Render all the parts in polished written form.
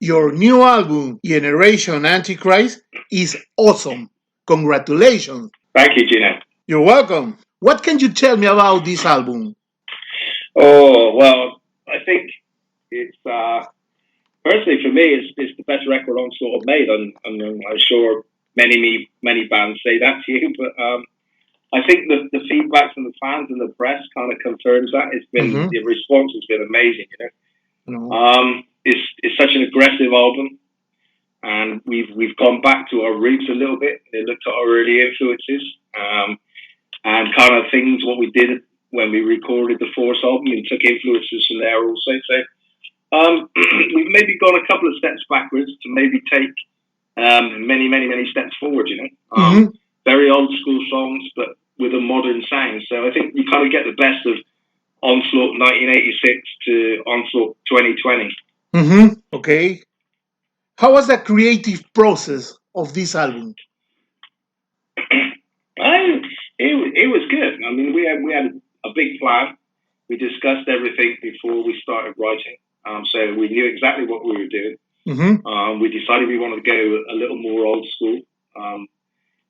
Your new album, Generation Antichrist, is awesome. Congratulations. Thank you, Gino. You're welcome. What can you tell me about this album? Oh, well, I think it's, personally for me, it's the best record Onslaught have made. I'm sure many bands say that to you, but I think the feedback from the fans and the press kind of confirms that. It's been the response has been amazing, It's such an aggressive album, and we've gone back to our roots a little bit. They looked at our early influences, and kind of things what we did when we recorded the Force album, and took influences from there also. So we've maybe gone a couple of steps backwards to maybe take many steps forward. Very old school songs, but with a modern sound. So I think you kind of get the best of Onslaught 1986 to Onslaught 2020. Okay. How was the creative process of this album? It was good. I mean, we had a big plan. We discussed everything before we started writing. So we knew exactly what we were doing. We decided we wanted to go a little more old school.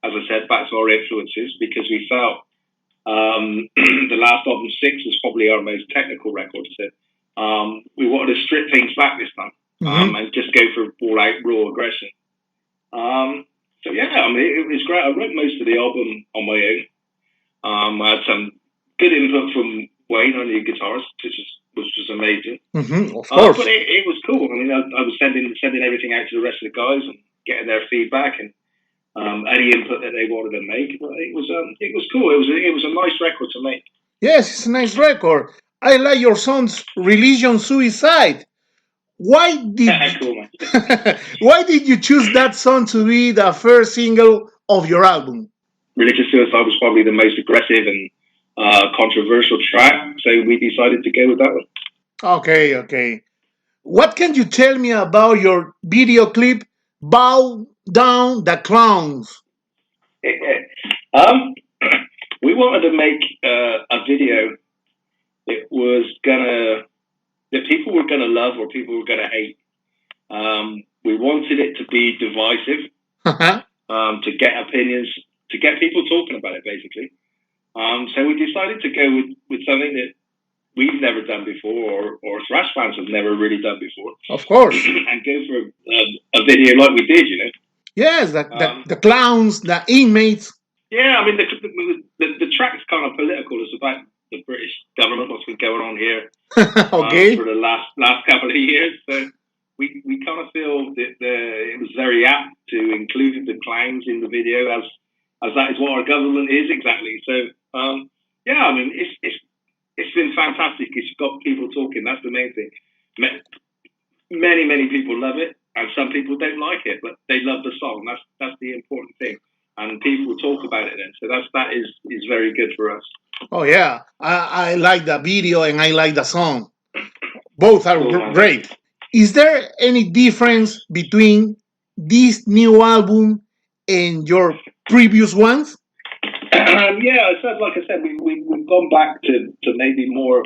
As I said, back to our influences, because we felt the last album, 6, was probably our most technical record. So we wanted to strip things back this time and just go for all-out raw aggression. So yeah, I mean, it was great. I wrote most of the album on my own. I had some good input from Wayne on the guitarist, which was amazing. Of course. But it was cool. I mean, I was sending everything out to the rest of the guys and getting their feedback and any input that they wanted to make. But it was cool. It was a nice record to make. Yes, it's a nice record. I like your songs Religion Suicide. Why did cool, why did you choose that song to be the first single of your album? Religious Suicide was probably the most aggressive and controversial track, so we decided to go with that one. Okay. What can you tell me about your video clip, Bow Down the Clowns? We wanted to make a video that people were gonna love or people were gonna hate. We wanted it to be divisive, to get opinions, to get people talking about it, basically. So we decided to go with something that we've never done before, or thrash fans have never really done before. Of course. And go for a video like we did, Yes, the clowns, the inmates. Yeah, I mean, the track's kind of political. It's about the British government, what's been going on here for the last couple of years. So we kind of feel that it was very apt to include the clowns in the video, as that is what our government is exactly. So yeah, I mean, it's been fantastic. It's got people talking. That's the main thing. Many people love it, and some people don't like it, but they love the song. That's the important thing. And people talk about it then. So that is very good for us. Oh yeah, I like the video and I like the song. Both are great. Is there any difference between this new album and your previous ones? Yeah, like I said, we've gone back to maybe more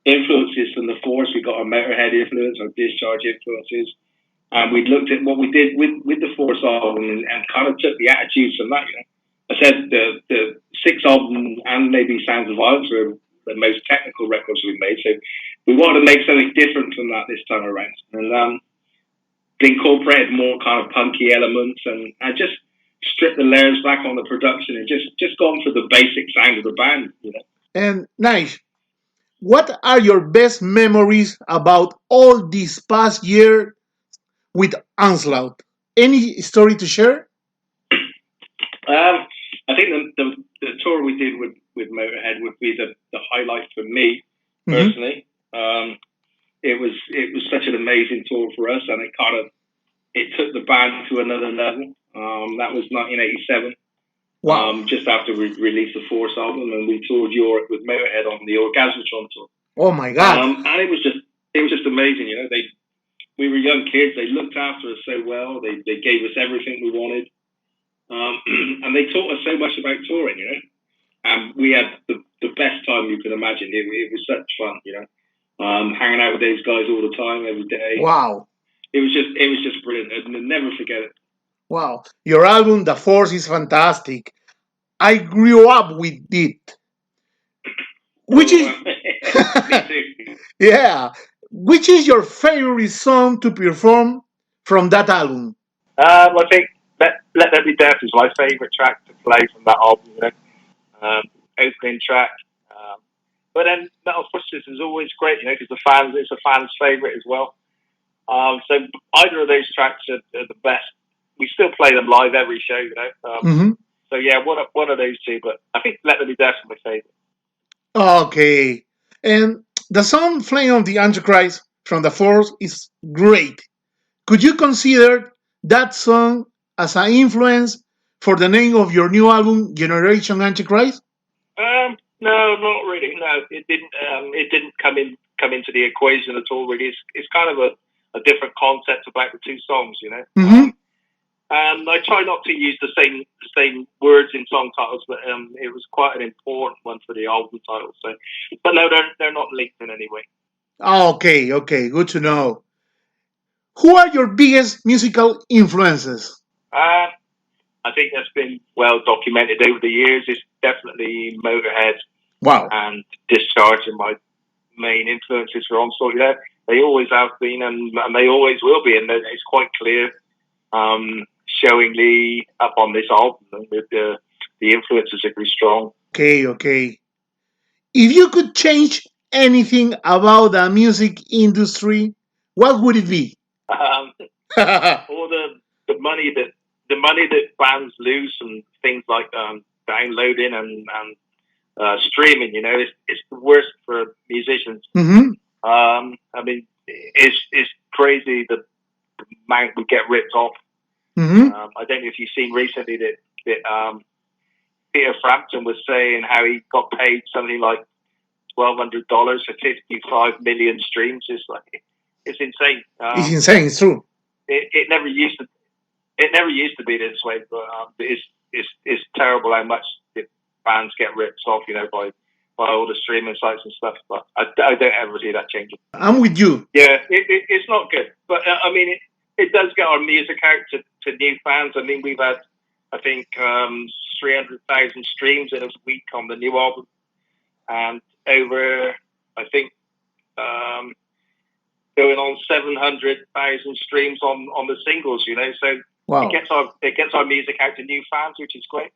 influences from the Force. We got our Motorhead influence, our Discharge influences. And we looked at what we did with the Force album and kind of took the attitudes from that. I said the 6 album and maybe Sounds of Violence were the most technical records we've made. So we wanted to make something different from that this time around, and incorporated more kind of punky elements and just stripped the layers back on the production and just gone for the basic sound of the band. And Nige, what are your best memories about all this past year with Onslaught? Any story to share? I think the tour we did with Motorhead would be the highlight for me personally. It was such an amazing tour for us, and it took the band to another level. That was 1987. Wow! Just after we released the Force album, and we toured Europe with Motorhead on the Orgasmatron tour. Oh my God! And it was just amazing. We were young kids. They looked after us so well. They gave us everything we wanted. And they taught us so much about touring, and we had the best time you can imagine. It was such fun, hanging out with those guys all the time, every day. Wow. It was just brilliant. I'll never forget it. Wow, your album The Force is fantastic. I grew up with it. Which is Me too. yeah. Which is your favorite song to perform from that album? I think Let There Be Death is my favourite track to play from that album. You know? Opening track. But then Metal Pushes is always great, you know, because it's a fan's favourite as well. So either of those tracks are the best. We still play them live every show, you know. So yeah, one of those two. But I think Let There Be Death is my favourite. Okay. And the song Flame of the Antichrist from The Force is great. Could you consider that song as an influence for the name of your new album, Generation Antichrist? No, not really. No, it didn't. It didn't come into the equation at all. Really, it's kind of a different concept about the two songs, you know. And I try not to use the same words in song titles, but it was quite an important one for the album title. So, but no, they're not linked in any way. Okay, good to know. Who are your biggest musical influences? I think that's been well documented over the years. It's definitely Motorhead. Wow. And Discharge are my main influences for Onslaught. You know, they always have been, and they always will be, and it's quite clear. Showingly up on this album, the influences are pretty strong. Okay. If you could change anything about the music industry, what would it be? All the money that bands lose and things like downloading and streaming, you know, it's the worst for musicians. I mean, it's crazy the amount we get ripped off. I don't know if you've seen recently that Peter Frampton was saying how he got paid something like $1,200 for 55 million streams. It's insane. It's insane. It's true. It never used to be this way, but it's terrible how much bands get ripped off, you know, by all the streaming sites and stuff. But I don't ever see that changing. I'm with you. Yeah, it's not good, but I mean, it does get our music out to new fans. I mean, we've had, I think, 300,000 streams in a week on the new album, and over, I think, going on 700,000 streams on the singles. You know, so wow. It gets our music out to new fans, which is great.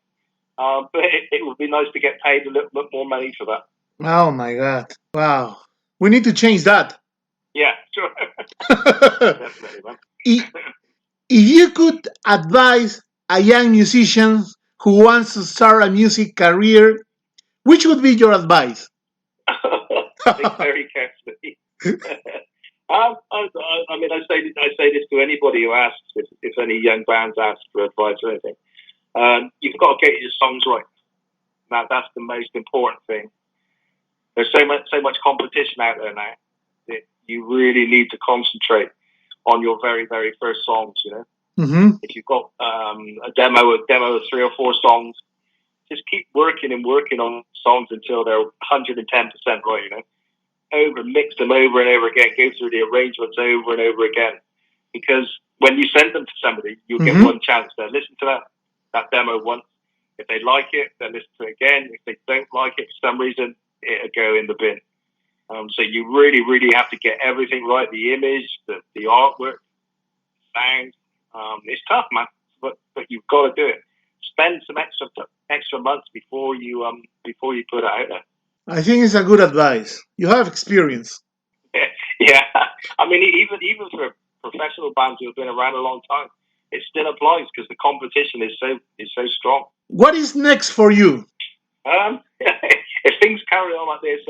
But it would be nice to get paid a little bit more money for that. Oh my God! Wow, we need to change that. Yeah, sure. Definitely, man. If you could advise a young musician who wants to start a music career, which would be your advice? Think very carefully. I mean, I say this to anybody who asks, if any young bands ask for advice or anything. You've got to get your songs right. That's the most important thing. There's so much competition out there now that you really need to concentrate on your very, very first songs, you know. If you've got a demo of 3 or 4 songs, just keep working on songs until they're 110% right, you know. Mix them over and over again, go through the arrangements over and over again. Because when you send them to somebody, you'll get one chance to listen to that demo once. If they like it, they'll listen to it again. If they don't like it for some reason, it'll go in the bin. So you really, really have to get everything right. The image, the artwork, sound. It's tough, man, but you've got to do it. Spend some extra months before you put it out there. I think it's a good advice. You have experience. Yeah, I mean, even for professional bands who have been around a long time, it still applies because the competition is so strong. What is next for you? If things carry on like this,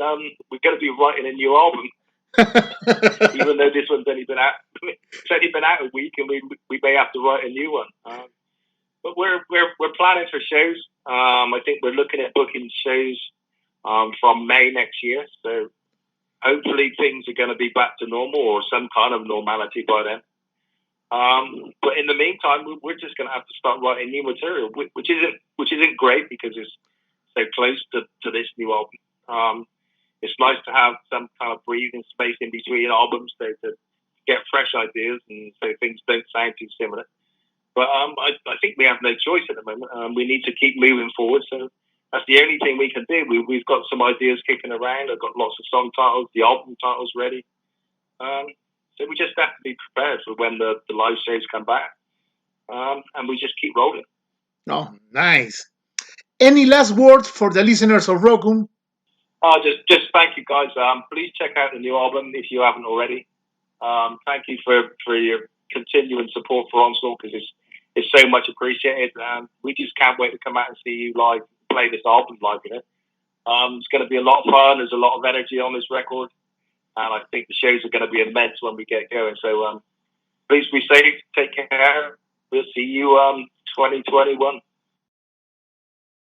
we're going to be writing a new album. Even though this one's only been out, it's only been out a week, and we may have to write a new one. But we're planning for shows. I think we're looking at booking shows from May next year. So hopefully things are going to be back to normal or some kind of normality by then. But in the meantime, we're just going to have to start writing new material, which isn't great because it's so close to this new album. It's nice to have some kind of breathing space in between albums so to get fresh ideas, and so things don't sound too similar. But I think we have no choice at the moment. We need to keep moving forward. So that's the only thing we can do. We've got some ideas kicking around. I've got lots of song titles, the album titles ready. So we just have to be prepared for when the live shows come back. And we just keep rolling. Oh, nice. Any last words for the listeners of Rockum? Just thank you, guys. Please check out the new album if you haven't already. Thank you for your continuing support for Onslaught, because it's so much appreciated. We just can't wait to come out and see you live, play this album live. It's going to be a lot of fun. There's a lot of energy on this record, and I think the shows are going to be immense when we get going. So please be safe, take care. We'll see you 2021.